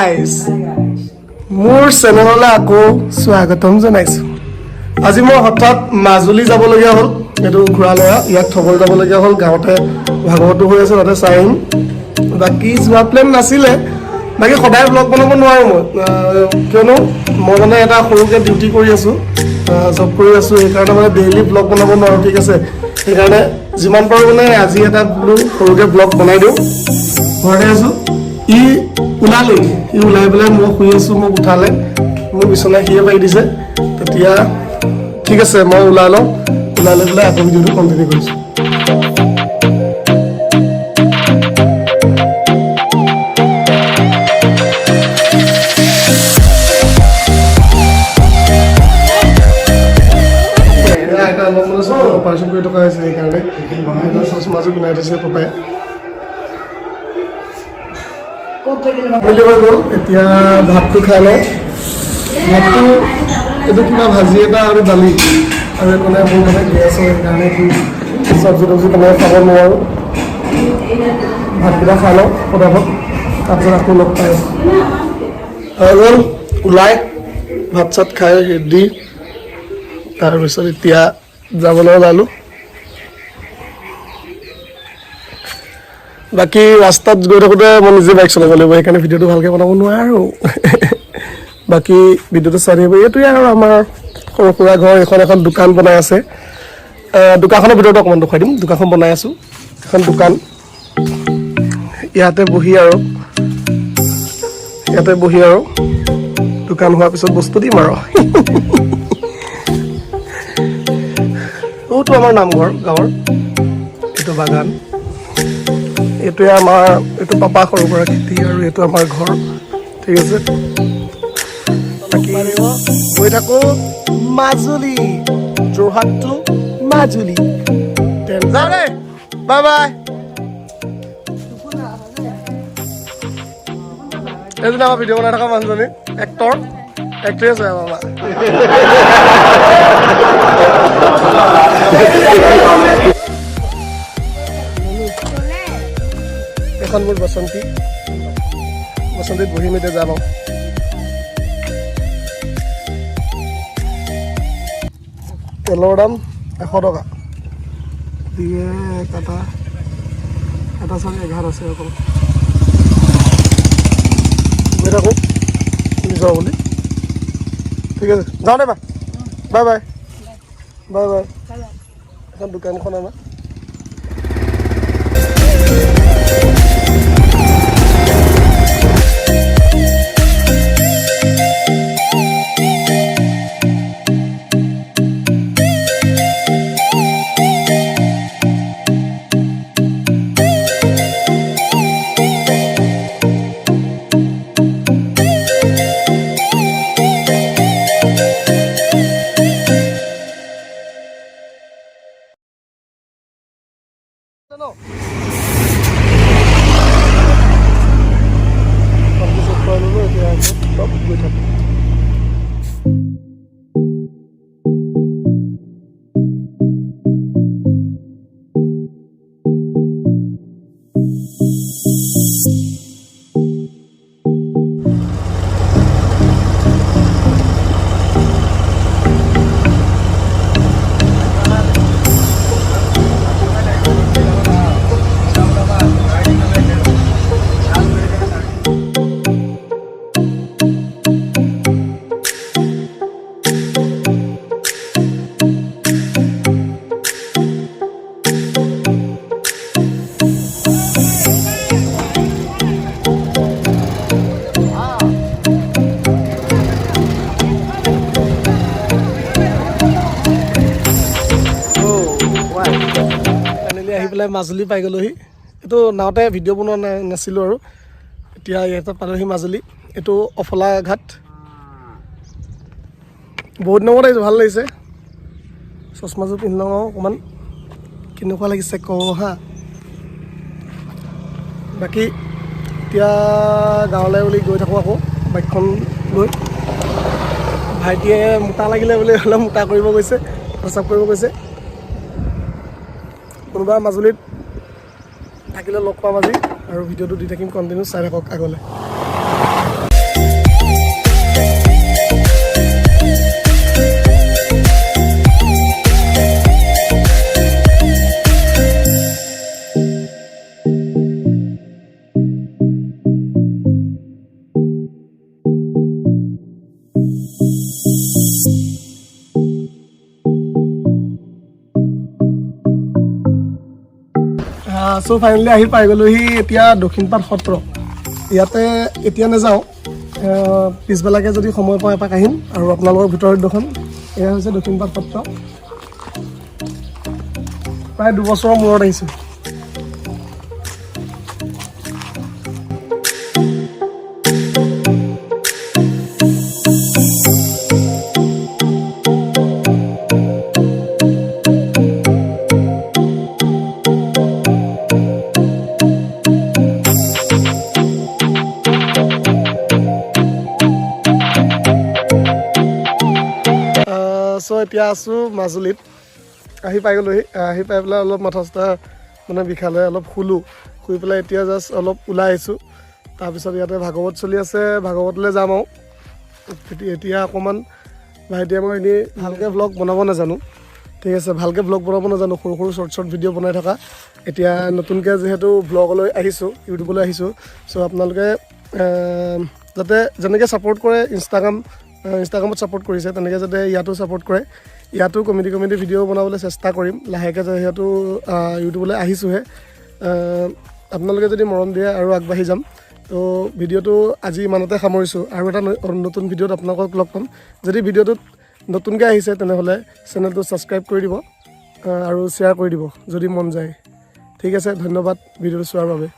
Guys মোৰ চেনেললৈ আকৌ স্বাগতম জনাইছোঁ। আজি মই হঠাৎ মাজুলী যাবলগীয়া হ'ল, এইটো ঘূৰা লৰা ইয়াক থ'বলৈ যাবলগীয়া হ'ল। গাঁৱতে ভাগৱতো হৈ আছে, তাতে চাই আহিম। বাকী যোৱা প্লেন নাছিলে। বাকী সদায় ব্লগ বনাব নোৱাৰোঁ মই, কিয়নো মই মানে এটা সৰুকৈ ডিউটি কৰি আছোঁ, জব কৰি আছোঁ। সেইকাৰণে মানে ডেইলি ব্লগ বনাব নোৱাৰোঁ, ঠিক আছে। সেইকাৰণে যিমান পাৰোঁ মানে আজি এটা বোলো সৰুকৈ ব্লগ বনাই দিওঁ। ঘৰতে আছোঁ, ই ওলাই পেলাই মই শুই আছোঁ, মোক উঠালে, মোৰ বিচনা সিয়ে পাৰি দিছে। তেতিয়া ঠিক আছে মই ওলাই লওঁ, ওলাই লৈ পেলাই আকৌ ভিডিঅ'টো কণ্টিনিউ কৰিছোঁ। অপাৰেশ্যন কৰি থকা হৈছে, সেইকাৰণে চচমাযোৰ পিন্ধাই দিছে পাপাই। গ'ল এতিয়া ভাতটো খাই লওঁ। ভাতটো এইটো কিবা ভাজি এটা আৰু দালি আৰু মানে মোৰ মানে গেছ হয়, সেইকাৰণে চব্জি তব্জি তেনেকৈ খাব নোৱাৰোঁ। ভাতকেইটা খাই লওঁ ফটাফট, তাৰপিছত আকৌ লগ পাই আছোঁ। হৈ গ'ল ওলাই ভাত চাত খাই ৰেডি, তাৰপিছত এতিয়া যাবলৈ ওলালোঁ। বাকী ৰাস্তাত গৈ থাকোঁতে মই নিজে বাইক চলাব লাগিব, সেইকাৰণে ভিডিঅ'টো ভালকৈ বনাব নোৱাৰোঁ। বাকী ভিডিঅ'টো চাই থাকিব। এইটোৱে আৰু আমাৰ সৰু সুৰা ঘৰ। এখন দোকান বনাই আছে, দোকানখনৰ ভিতৰতো অকণমান দেখুৱাই দিম। দোকানখন বনাই আছোঁ, এখন দোকান। ইয়াতে বহি আৰু দোকান হোৱাৰ পিছত বস্তু দিম আৰু। এইটো আমাৰ নামঘৰ গাঁৱৰ, এইটো বাগান, এইটোৱে আমাৰ, এইটো পাপা সৰু সুৰা খেতি, আৰু এইটো আমাৰ ঘৰ, ঠিক আছে। বাকী গৈ থাকোঁ মাজুলী, যোৰহাট টু মাজুলী। যাওঁ দেই, বাই বাই। এইজনী আমাৰ ভিডিঅ' বনাই থকা মানুহজনী, এক্ট্ৰেছ হয় আমাৰ। এখন মোৰ বসন্তীত বহি মেলি যাম আৰু। তেলৰ দাম 100 টকা দিয়ে, এটা চাগে 11 আছে অকল। গৈ থাকোঁ নিজৰ বুলি, ঠিক আছে। যাওঁ দে, বাই বাই বাই বাই। এখন দোকানখন আমাৰ। মাজুলী পাই গ'লোহি। এইটো নাওতে ভিডিঅ' বনোৱা নাছিলোঁ আৰু এতিয়া ইয়াতে পালোহি মাজুলী। এইটো অফলা ঘাট, বহুত দিনৰ মূৰত আহিছোঁ, ভাল লাগিছে। চচমাযোৰ পিন্ধি লওঁ অকণমান, কেনেকুৱা লাগিছে কওঁ হা। বাকী এতিয়া গাঁৱলৈ বুলি গৈ থাকোঁ আকৌ বাইকখন লৈ। ভাইটিয়ে মোটা লাগিলে বুলি হ'লে মোটা কৰিব গৈছে, প্ৰস্ৰাৱ কৰিব গৈছে। কোনোবা মাজুলীত থাকিলে লগ পাম আজি, আৰু ভিডিঅ'টো দি থাকিম কণ্টিনিউ, চাই থাকক আগলৈ। চ' ফাইনেলি আহি পাই গ'লোহি এতিয়া দক্ষিণপাট সত্ৰ ইয়াতে এতিয়া নাযাওঁ পিছবেলাকে যদি সময় পাওঁ এপাক আহিম আৰু আপোনালোকৰ ভিতৰত দৰ্শন এয়া হৈছে দক্ষিণপাট সত্ৰ প্ৰায় 2 বছৰৰ মূৰত আহিছোঁ চ' এতিয়া আছোঁ মাজুলীত আহি পাই গ'লোহি আহি পাই পেলাই অলপ মাথা চাথা মানে বিষালে অলপ শুলোঁ শুই পেলাই এতিয়া জাষ্ট অলপ ওলাই আহিছোঁ তাৰপিছত ইয়াতে ভাগৱত চলি আছে ভাগৱতলৈ যাম আৰু এতিয়া অকণমান ভাইটিয়ে মই এনেই ভালকৈ ভ্লগ বনাব নাজানো ঠিক আছে ভালকৈ ভ্লগ বনাব নাজানো সৰু সৰু শ্বৰ্ট ভিডিঅ' বনাই থকা এতিয়া নতুনকৈ যিহেতু ভ্লগলৈ আহিছোঁ ইউটিউবলৈ আহিছোঁ চ' আপোনালোকে যাতে যেনেকৈ ছাপোৰ্ট কৰে ইনষ্টাগ্ৰামত ছাপোৰ্ট কৰিছে তেনেকৈ যাতে ইয়াতো ছাপোৰ্ট কৰে ইয়াতো কমেডি ভিডিঅ' বনাবলৈ চেষ্টা কৰিম লাহেকৈ যিহেতু ইউটিউবলৈ আহিছোঁহে আপোনালোকে যদি মৰম দিয়ে আৰু আগবাঢ়ি যাম তো ভিডিঅ'টো আজি ইমানতে সামৰিছোঁ আৰু এটা নতুন ভিডিঅ'ত আপোনালোকক লগ পাম যদি ভিডিঅ'টোত নতুনকৈ আহিছে তেনেহ'লে চেনেলটো ছাবস্ক্ৰাইব কৰি দিব আৰু শ্বেয়াৰ কৰি দিব যদি মন যায় ঠিক আছে ধন্যবাদ ভিডিঅ'টো চোৱাৰ বাবে